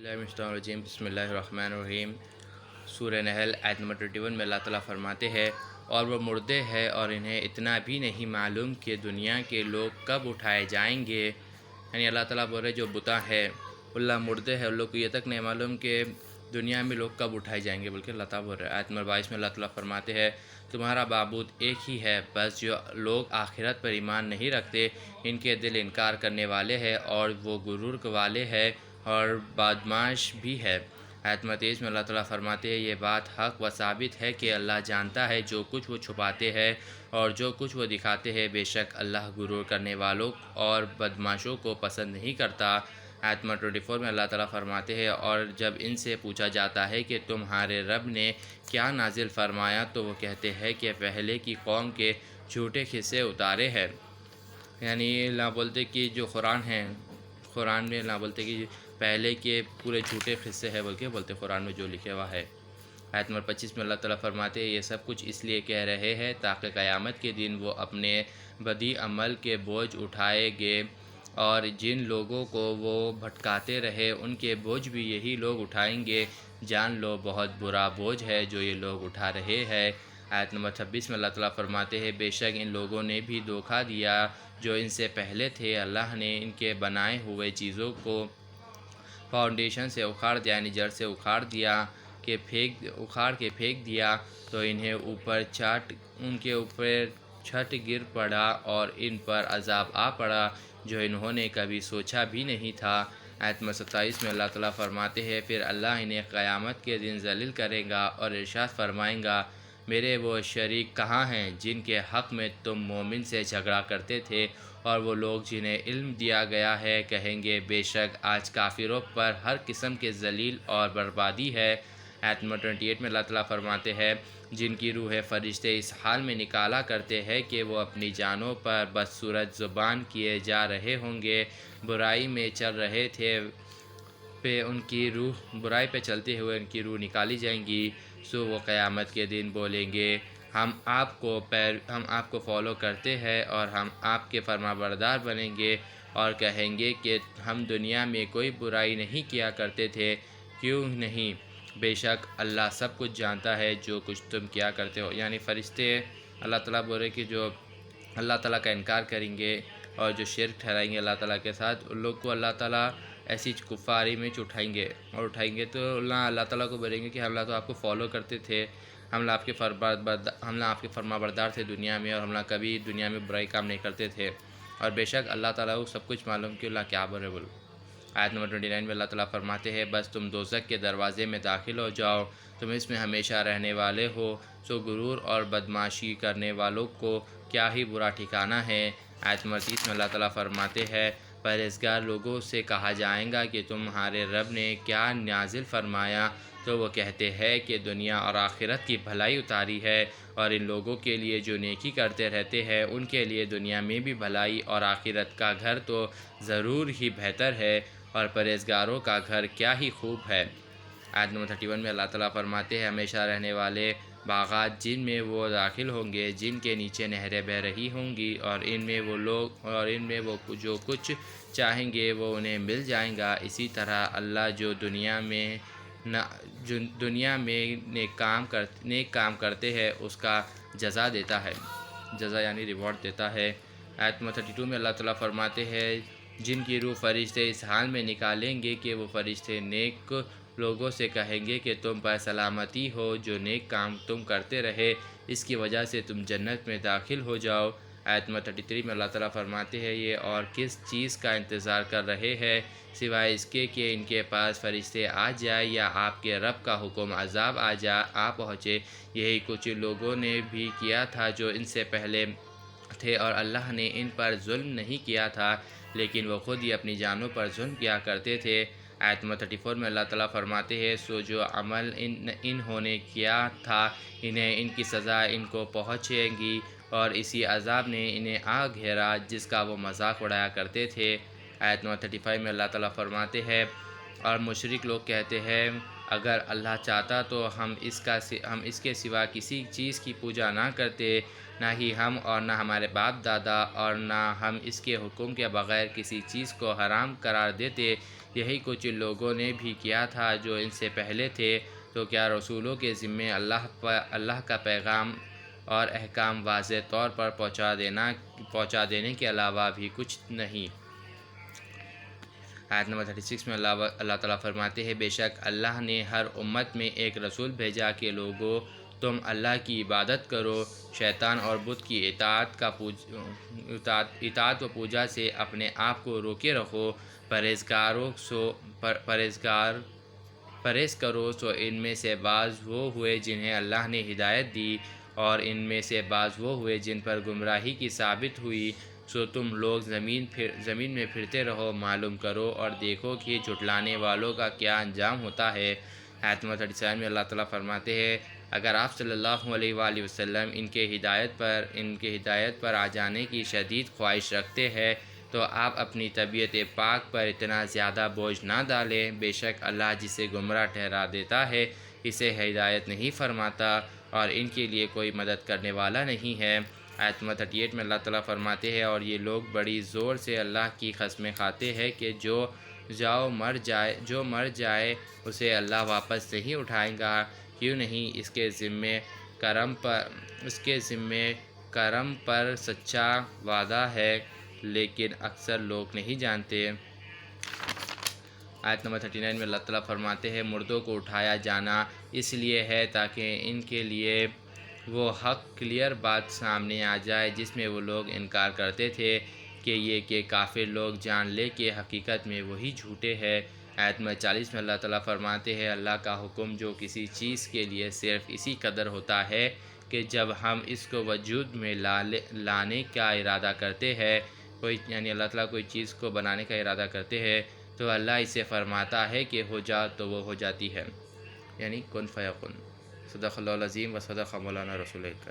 بسم اللہ الرحمن الرحیم۔ سورہ نحل آیت نمبر 21 میں اللہ تعالیٰ فرماتے ہیں اور وہ مردے ہیں اور انہیں اتنا بھی نہیں معلوم کہ دنیا کے لوگ کب اٹھائے جائیں گے۔ یعنی اللہ تعالیٰ بول رہے جو بتاں ہے اللہ مردے ہیں، ان لوگ کو یہ تک نہیں معلوم کہ دنیا میں لوگ کب اٹھائے جائیں گے، بلکہ اللہ تعالیٰ بول رہے ہیں۔ آیت نمبر 22 میں اللہ تعالیٰ فرماتے ہیں تمہارا معبود ایک ہی ہے، بس جو لوگ آخرت پر ایمان نہیں رکھتے ان کے دل انکار کرنے والے ہیں اور وہ غرور والے ہیں اور بدمعاش بھی ہے۔ آیت نمبر 23 میں اللہ تعالیٰ فرماتے ہیں یہ بات حق و ثابت ہے کہ اللہ جانتا ہے جو کچھ وہ چھپاتے ہیں اور جو کچھ وہ دکھاتے ہیں، بے شک اللہ غرور کرنے والوں اور بدمعاشوں کو پسند نہیں کرتا۔ آیت نمبر 24 میں اللہ تعالیٰ فرماتے ہیں اور جب ان سے پوچھا جاتا ہے کہ تمہارے رب نے کیا نازل فرمایا تو وہ کہتے ہیں کہ پہلے کی قوم کے جھوٹے قصے اتارے ہیں۔ یعنی اللہ بولتے کہ جو قرآن میں اللہ بولتے کہ پہلے کے پورے جھوٹے قصے ہیں، بلکہ بولتے قرآن میں جو لکھا ہوا ہے۔ آیت نمبر 25 میں اللہ تعالیٰ فرماتے ہیں یہ سب کچھ اس لیے کہہ رہے ہیں تاکہ قیامت کے دن وہ اپنے بدی عمل کے بوجھ اٹھائے گے، اور جن لوگوں کو وہ بھٹکاتے رہے ان کے بوجھ بھی یہی لوگ اٹھائیں گے۔ جان لو بہت برا بوجھ ہے جو یہ لوگ اٹھا رہے ہیں۔ آیت نمبر 26 میں اللہ تعالیٰ فرماتے ہیں بے شک ان لوگوں نے بھی دھوکہ دیا جو ان سے پہلے تھے، اللہ نے ان کے بنائے ہوئے چیزوں کو فاؤنڈیشن سے اکھاڑ دیا، یعنی جڑ سے اکھاڑ کے پھینک دیا تو انہیں ان کے اوپر چھٹ گر پڑا اور ان پر عذاب آ پڑا جو انہوں نے کبھی سوچا بھی نہیں تھا۔ آیت نمبر 27 میں اللہ تعالیٰ فرماتے ہیں پھر اللہ انہیں قیامت کے دن ذلیل کرے گا اور ارشاد فرمائیں گا میرے وہ شریک کہاں ہیں جن کے حق میں تم مومن سے جھگڑا کرتے تھے، اور وہ لوگ جنہیں علم دیا گیا ہے کہیں گے بے شک آج کافروں پر ہر قسم کے ذلیل اور بربادی ہے۔ آیت نمبر 28 میں اللہ تعالیٰ فرماتے ہیں جن کی روح فرشتے اس حال میں نکالا کرتے ہیں کہ وہ اپنی جانوں پر بدصورت زبان کیے جا رہے ہوں گے، برائی میں چل رہے تھے، برائی پہ چلتے ہوئے ان کی روح نکالی جائیں گی، سو وہ قیامت کے دن بولیں گے ہم آپ کو فالو کرتے ہیں اور ہم آپ کے فرما بردار بنیں گے، اور کہیں گے کہ ہم دنیا میں کوئی برائی نہیں کیا کرتے تھے، کیوں نہیں، بے شک اللہ سب کچھ جانتا ہے جو کچھ تم کیا کرتے ہو۔ یعنی فرشتے اللہ تعالیٰ بول رہے کہ جو اللہ تعالیٰ کا انکار کریں گے اور جو شرک ٹھہرائیں گے اللہ تعالیٰ کے ساتھ، ان لوگ کو اللہ تعالیٰ ایسی کفاری میں اٹھائیں گے تو اللہ تعالیٰ کو بولیں گے کہ ہم تو آپ کو فالو کرتے تھے، ہم آپ کے فرما بردار تھے دنیا میں، اور ہم کبھی دنیا میں برائی کام نہیں کرتے تھے، اور بے شک اللہ تعالیٰ کو سب کچھ معلوم کہ اللہ کیا بولے بولو۔ آیت نمبر 29 میں اللہ تعالیٰ فرماتے ہیں بس تم دوزخ کے دروازے میں داخل ہو جاؤ، تم اس میں ہمیشہ رہنے والے ہو، سو غرور اور بدمعاشی کرنے والوں کو کیا ہی برا ٹھکانہ ہے۔ آیت نمبر 30 میں اللہ تعالیٰ فرماتے ہیں پرہیزگار لوگوں سے کہا جائے گا کہ تمہارے رب نے کیا نازل فرمایا، تو وہ کہتے ہیں کہ دنیا اور آخرت کی بھلائی اتاری ہے، اور ان لوگوں کے لیے جو نیکی کرتے رہتے ہیں ان کے لیے دنیا میں بھی بھلائی اور آخرت کا گھر تو ضرور ہی بہتر ہے، اور پرہیزگاروں کا گھر کیا ہی خوب ہے۔ آیت نمبر 31 میں اللہ تعالیٰ فرماتے ہیں ہمیشہ رہنے والے باغات جن میں وہ داخل ہوں گے جن کے نیچے نہریں بہہ رہی ہوں گی، اور ان میں وہ جو کچھ چاہیں گے وہ انہیں مل جائیں گا، اسی طرح اللہ جو دنیا میں نیک کام کرتے ہیں اس کا جزا دیتا ہے، جزا یعنی ریوارڈ دیتا ہے۔ آیت نمبر 32 میں اللہ تعالیٰ فرماتے ہیں جن کی روح فرشتے اس حال میں نکالیں گے کہ وہ فرشتے نیک لوگوں سے کہیں گے کہ تم پر سلامتی ہو، جو نیک کام تم کرتے رہے اس کی وجہ سے تم جنت میں داخل ہو جاؤ۔ آیت نمبر 33 میں اللہ تعالیٰ فرماتے ہیں یہ اور کس چیز کا انتظار کر رہے ہیں سوائے اس کے کہ ان کے پاس فرشتے آ جائے یا آپ کے رب کا حکم عذاب آ پہنچے، یہی کچھ لوگوں نے بھی کیا تھا جو ان سے پہلے تھے، اور اللہ نے ان پر ظلم نہیں کیا تھا لیکن وہ خود ہی اپنی جانوں پر ظلم کیا کرتے تھے۔ آیت نمبر 34 میں اللہ تعالیٰ فرماتے ہیں سو جو عمل انہوں نے کیا تھا ان کی سزا ان کو پہنچے گی، اور اسی عذاب نے انہیں آ گھیرا جس کا وہ مذاق اڑایا کرتے تھے۔ آیت نمبر 35 میں اللہ تعالیٰ فرماتے ہیں اور مشرک لوگ کہتے ہیں اگر اللہ چاہتا تو ہم اس کے سوا کسی چیز کی پوجا نہ کرتے، نہ ہی ہم اور نہ ہمارے باپ دادا، اور نہ ہم اس کے حکم کے بغیر کسی چیز کو حرام قرار دیتے، یہی کچھ ان لوگوں نے بھی کیا تھا جو ان سے پہلے تھے۔ تو کیا رسولوں کے ذمے اللہ کا پیغام اور احکام واضح طور پر پہنچا دینے کے علاوہ بھی کچھ نہیں؟ آیت نمبر 36 میں اللہ تعالیٰ فرماتے ہیں، بے شک اللہ نے ہر امت میں ایک رسول بھیجا کہ لوگوں تم اللہ کی عبادت کرو، شیطان اور بت کی اطاعت و پوجا سے اپنے آپ کو روکے رکھو، پرہیز کرو۔ سو ان میں سے بعض وہ ہوئے جنہیں اللہ نے ہدایت دی، اور ان میں سے بعض وہ ہوئے جن پر گمراہی کی ثابت ہوئی۔ سو تم لوگ زمین میں پھرتے رہو، معلوم کرو اور دیکھو کہ جھٹلانے والوں کا کیا انجام ہوتا ہے۔ آیت نمبر 37 میں اللہ تعالیٰ فرماتے ہیں، اگر آپ صلی اللہ علیہ وآلہ وسلم ان کے ہدایت پر آ جانے کی شدید خواہش رکھتے ہیں تو آپ اپنی طبیعت پاک پر اتنا زیادہ بوجھ نہ ڈالیں۔ بے شک اللہ جسے گمراہ ٹھہرا دیتا ہے اسے ہدایت نہیں فرماتا، اور ان کے لیے کوئی مدد کرنے والا نہیں ہے۔ آیت نمبر 38 میں اللہ تعالیٰ فرماتے ہیں، اور یہ لوگ بڑی زور سے اللہ کی قسمیں کھاتے ہیں کہ جو مر جائے اسے اللہ واپس نہیں اٹھائے گا۔ کیوں نہیں؟ اس کے ذمے کرم پر سچا وعدہ ہے، لیکن اکثر لوگ نہیں جانتے۔ آیت نمبر 39 میں اللہ تعالیٰ فرماتے ہیں، مردوں کو اٹھایا جانا اس لیے ہے تاکہ ان کے لیے وہ حق کلیئر بات سامنے آ جائے جس میں وہ لوگ انکار کرتے تھے کہ کافر لوگ جان لے کہ حقیقت میں وہی جھوٹے ہیں۔ آیت نمبر 40 میں اللہ تعالیٰ فرماتے ہیں، اللہ کا حکم جو کسی چیز کے لیے صرف اسی قدر ہوتا ہے کہ جب ہم اس کو وجود میں لانے کا ارادہ کرتے ہیں، یعنی اللہ تعالیٰ کوئی چیز کو بنانے کا ارادہ کرتے ہیں تو اللہ اسے فرماتا ہے کہ ہو جا تو وہ ہو جاتی ہے، یعنی کن فیکن۔ صدق اللہ العظیم و صدق مولانا رسول اللہ۔